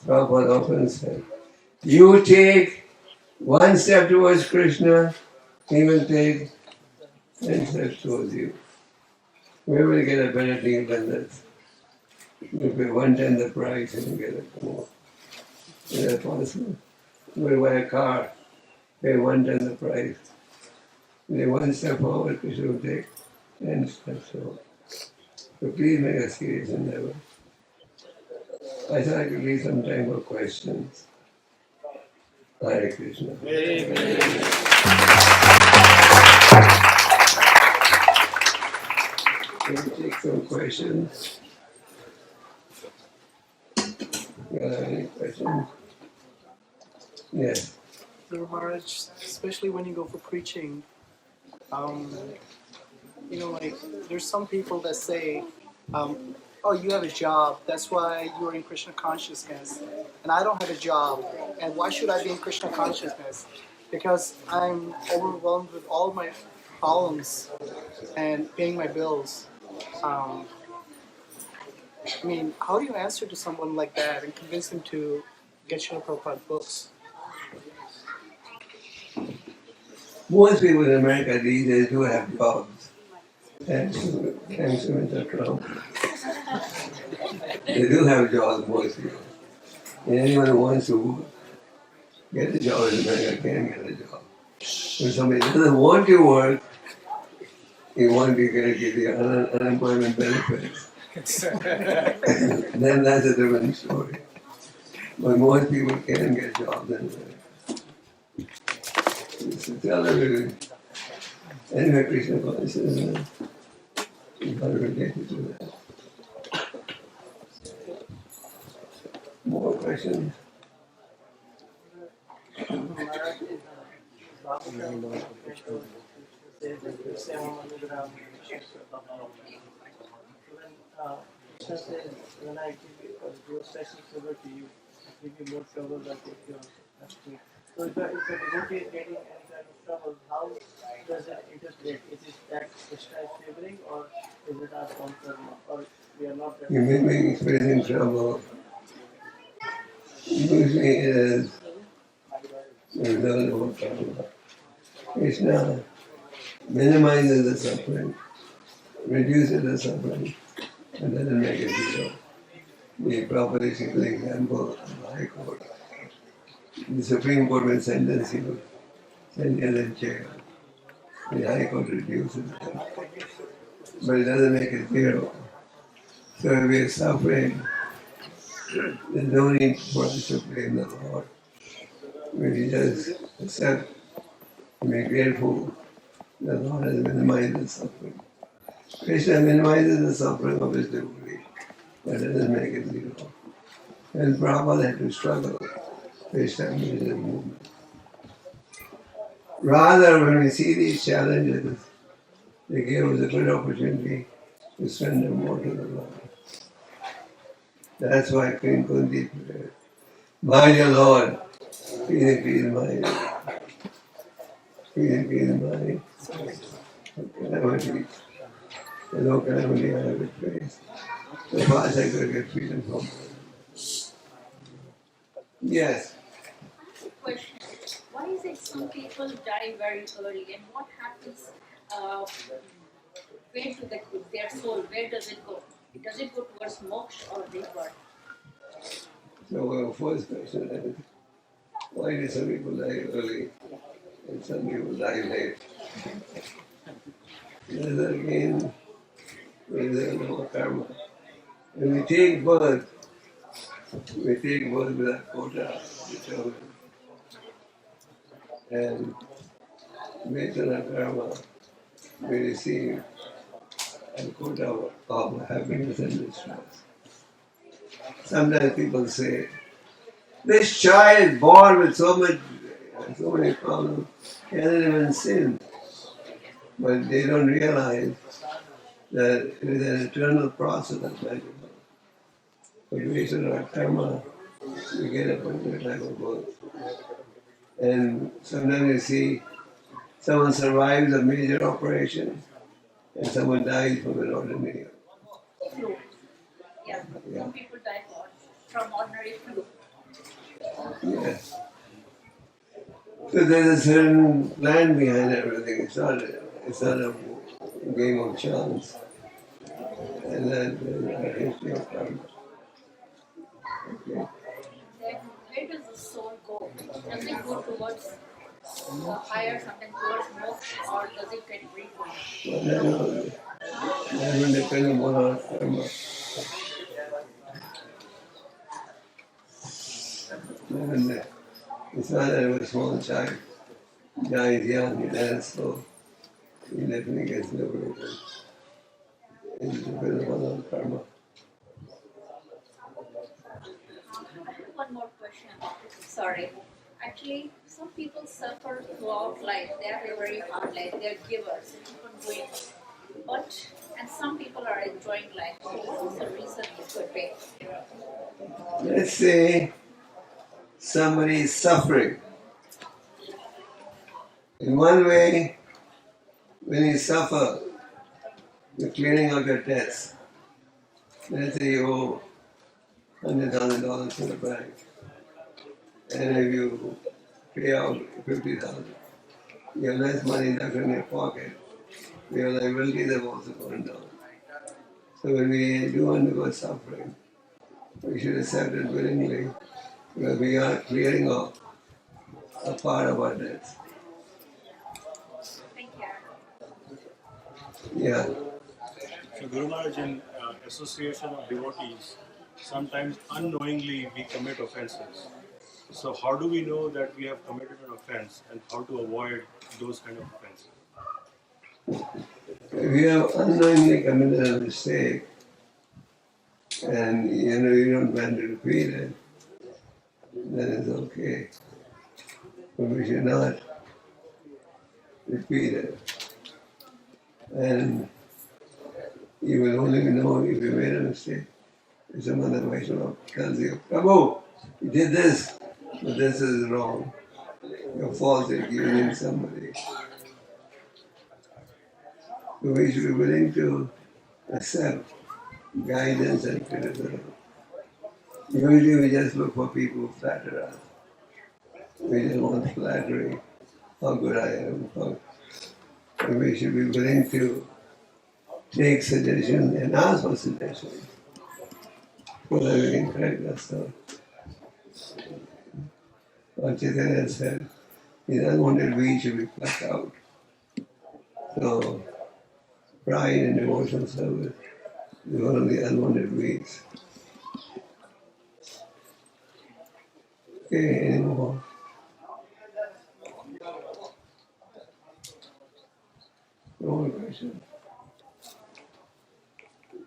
Prabhupada often said, you take one step towards Krishna, he will take 10 steps towards you. Where will you get a better deal than this? You pay 1/10 the price and you get it more. Is that possible? You will buy a car, pay 1/10 the price. You take one step forward, Krishna will take 10 steps forward. So please make a serious endeavor. I thought I could leave some time for questions. Hare Krishna. Can we take some questions? You have any questions? Yes. Guru Maharaj, especially when you go for preaching, like there's some people that say, oh, you have a job, that's why you're in Krishna consciousness, and I don't have a job, and why should I be in Krishna consciousness? Because I'm overwhelmed with all my problems and paying my bills. How do you answer to someone like that and convince him to get Srila Prabhupada books? Most people in America these days do have jobs. Thanks to Mr. Trump. They do have jobs, most people. And anyone who wants to get a job in America can get a job. If somebody doesn't want to work, he won't be going to give you unemployment benefits. Then that's a different story. But most people can get jobs in America. It's a television. Anyway, Krishna consciousness is not related to that. More questions? Krishna says, when I give you a special favor to you, I give you more trouble than if you're asking. So if a devotee is getting any kind of trouble, how does it interpret? Is it that Krishna is favoring, or is it our own karma, or we are not? You may be experiencing trouble. Usually it is the result of what karma. Krishna minimizes the suffering, reduces the suffering, and doesn't make it zero. The Prabhupada is an example of the High Court. The Supreme Court will sentence you, send you in jail. The High Court reduces it, but it doesn't make it zero. So if we are suffering, there's no need for us to blame the Lord. We just accept and be grateful that the Lord has minimized the suffering. Krishna minimizes the suffering of his devotee, but it doesn't make it zero. And Prabhupada had to struggle to establish the movement. Rather, when we see these challenges, they give us a good opportunity to surrender more to the Lord. That's why Queen Kunti prayed, my dear Lord, please increase my calamities. There's no calamity I would face. So fast I could get freedom from them. Yes. Question. Why is it some people die very early, and what happens where to their soul? Where does it go? Does it go towards moksha or rebirth? So first question is, why do some people die early and some people die late? There's again, there's no karma. When we take birth with a quota determined. And based on our karma, we receive a quota of happiness and distress. Sometimes people say, this child is born with so many problems, cannot even sin. But they don't realize that it is an eternal process of magical. But based on our karma, we get a particular type of birth. And sometimes you see someone survives a major operation and someone dies from an ordinary. Flu. Yeah. Yeah. Some people die from ordinary flu. Yes. So there's a certain plan behind everything. It's not a game of chance. And that is a history of karma. Okay. Then where does the soul go? Does it go towards higher something towards moksha, or does it get reborn? Well, that will depend upon our karma. And it's not that if a small child dies young, he dies slow. He definitely gets liberated. It depends upon our karma. I have one more question. Sorry. Actually, some people suffer throughout life. They have a very hard life. They are givers. They keep on doing. And some people are enjoying life. So what is the reason it could be? Let's say somebody is suffering. In one way, when you suffer, you're clearing out your debts. Let's say you owe $100,000 to the bank. And if you pay out $50,000, you have less money left in your pocket. Your liabilities have also gone down. So when we do undergo suffering, we should accept it willingly, because we are clearing off a part of our debts. Thank you. Yeah. So Guru Maharaj, in association of devotees, sometimes unknowingly we commit offenses. So how do we know that we have committed an offense and how to avoid those kind of offenses? If you have unknowingly committed a mistake and you don't plan to repeat it, then it's okay. But we should not repeat it. And you will only know if you made a mistake if some other Vaishnava tells you, Prabhu, you did this, but this is wrong. You're false accusing somebody. So we should be willing to accept guidance and criticism. Usually we just look for people who flatter us. We just want flattery, how good I am. And we should be willing to take suggestions and ask for suggestions so that we can correct ourselves. What Chaitanya said, his unwanted weeds should be plucked out. So, pride and devotional service is one of the unwanted weeds. Okay, any more? No more questions?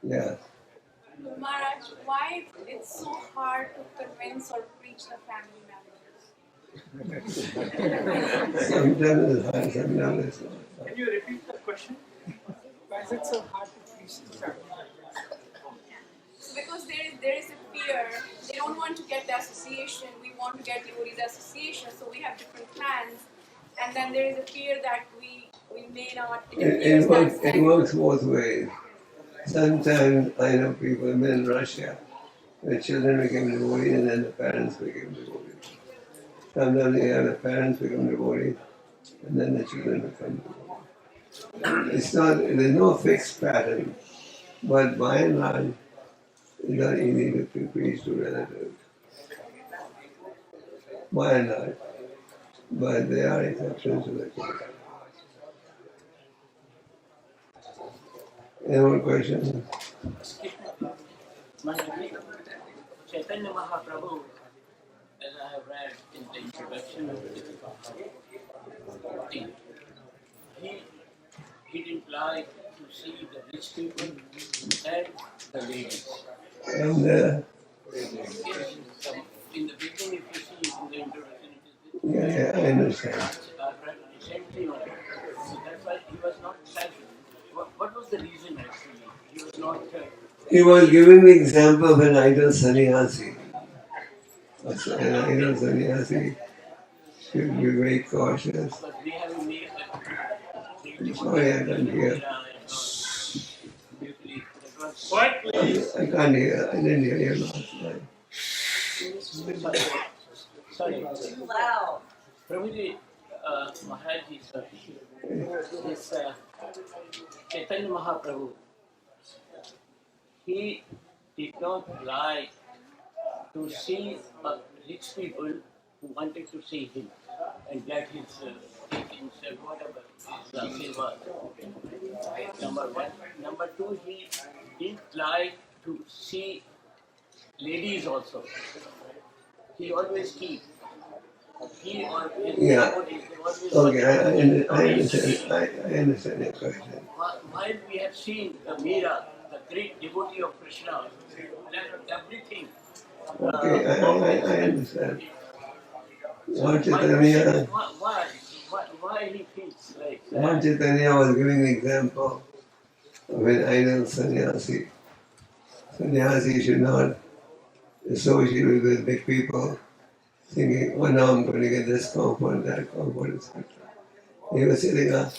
Yeah. Maharaj, why it's so hard to convince or preach the family members? Sometimes it's hard, sometimes it's not. Can you repeat the question? Why is it so hard to preach the family? Because there is a fear. They don't want to get the association. We want to get devotees association, so we have different plans. And then there is a fear that we may not. It works both ways. Sometimes I know people have been in Russia, the children became devotees and then the parents became devotees. Sometimes they have the parents become devotees and then the children become devotees. There's no fixed pattern, but by and large, it's not easy to preach to relatives. By and large. But there are exceptions to that. Any more questions? Chaitanya Mahaprabhu, as I have read in the introduction of the thing, he didn't like to see the rich people and the ladies. And In the beginning, if you see in the introduction, yeah, I understand. same thing. So that's why he was not satisfied. What was the reason actually? He was not He was giving the example of an idle sannyasi. An idle sannyasi should be very cautious. But we have made Sorry, I can't hear. Quiet, please. I can't hear. I didn't hear you last night. Sorry. Wow. Prabhuji, Maharaj sir, this Chaitanya Mahaprabhu, he did not like to see rich people who wanted to see him and get his teachings and whatever his seva. Number one. Number two, he didn't like to see ladies also. He always keep. He or his Yeah. devotees, they always Okay, I understand. I understand your question. While we have seen the Meera, the great devotee of Krishna, left everything. Okay, I understand. Lord My question Chaitanya, is why he thinks like Lord that? Chaitanya was giving an example of an idle sannyasi. Sannyasi should not associate with big people, thinking, well, now I'm going to get this comfort, that comfort, etc. He was setting a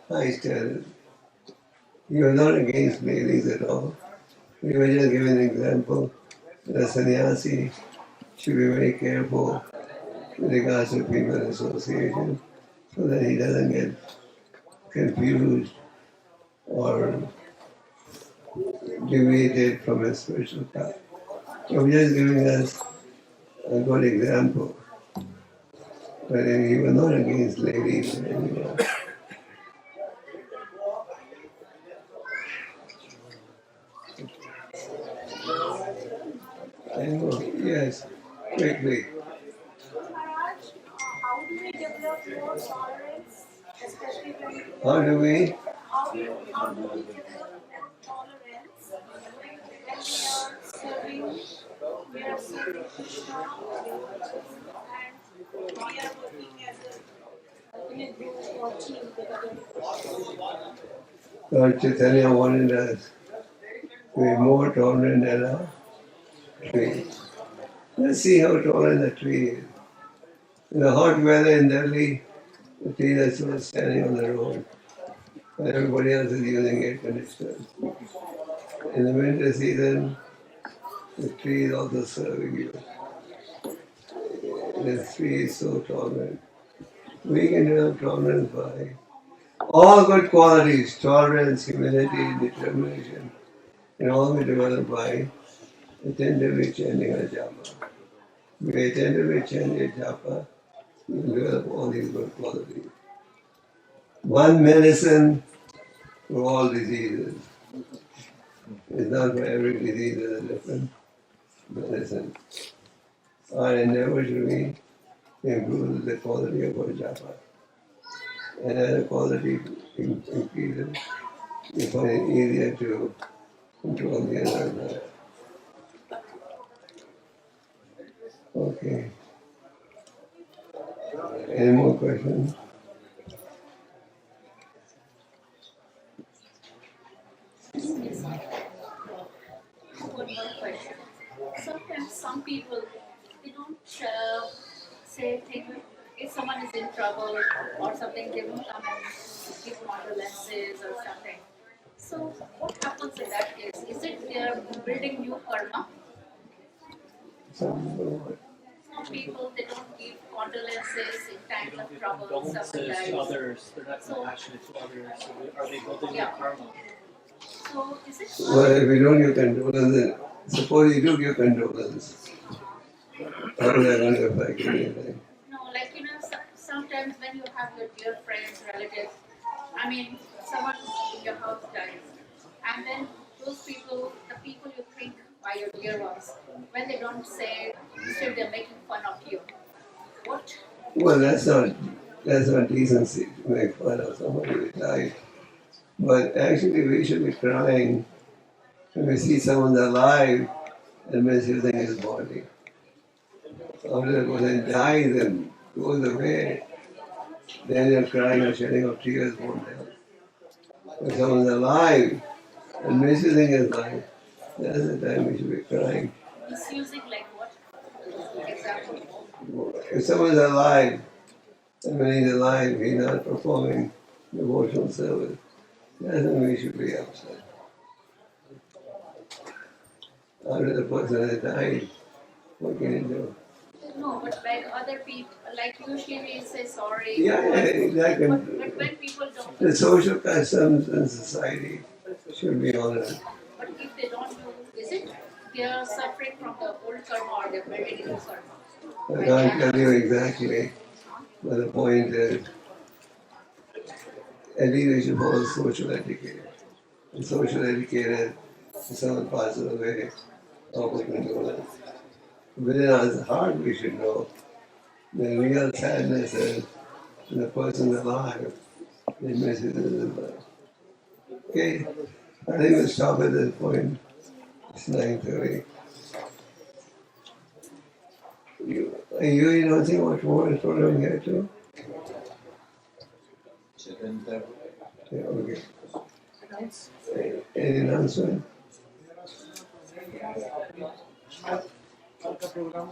high standard. He was not against ladies at all. He was just giving an example that a sannyasi should be very careful with regards to female association so that he doesn't get confused or deviated from his spiritual path. So I'm just giving us a good example. But he was not against ladies anymore. Yes, quickly. Maharaj, how do we develop more tolerance, especially when How do we? how do we develop tolerance when we are serving Krishna and we are working as in a group or team together? Lord Chaitanya wanted us to be more tolerant than a tree. Let's see how tolerant the tree is. In the hot weather in Delhi, the tree is still standing on the road, and everybody else is using air conditioners. In the winter season, the tree is also serving you. The tree is so tolerant. We can develop tolerance by all good qualities, tolerance, humility, determination, and all we develop by attentively chanting a japa. We attentively chant a japa, we develop all these good qualities. One medicine for all diseases. It's not for every disease, there's a different medicine. Our endeavor should be to improve the quality of our japa. And as the quality increases, you find it easier to control the other. Okay. Any more questions? One more question. Sometimes some people they don't say things if someone is in trouble or something, they won't come and give condolences or something. So what happens in that case? Is it they are building new karma? Some People they don't give condolences in times of trouble, Condolences to sometimes. others, they're not compassionate to others. So are they building Yeah. their karma? So is it Well, if you don't give condolence, then suppose you do give condolence, how is that going to affect anything? no, like sometimes when you have your dear friends, relatives, I mean, someone in your house dies, and then those people, the people you think are your dear ones, when they don't say, instead they're making fun of you. What? Well, that's not decency to make fun of somebody who died. But actually, we should be crying when we see someone alive and misusing his body. After the person dies and goes away, then you're crying or shedding of tears won't help. If someone's alive and misusing his life, That's the time we should be crying. Misusing like what? Example. If someone's alive, and when he's alive, he's not performing devotional service, that's when we should be upset. After the person has died, what can you do? No, but like other people, like usually we say sorry. Yeah, exactly. But when people don't, The social customs in society should be honored. but if they don't do, is it they are suffering from the old karma or they're building new karma? I can't tell you exactly, but the point is, at least we should follow social etiquette. And social etiquette is someone passes away, offer condolence. Within our heart, we should know the real sadness is the person alive. They miss it in their life. Okay, I think we'll stop at this point. It's 9:30. You don't think much more is what I'm here to? Yeah, okay. Any announcement? कल का programme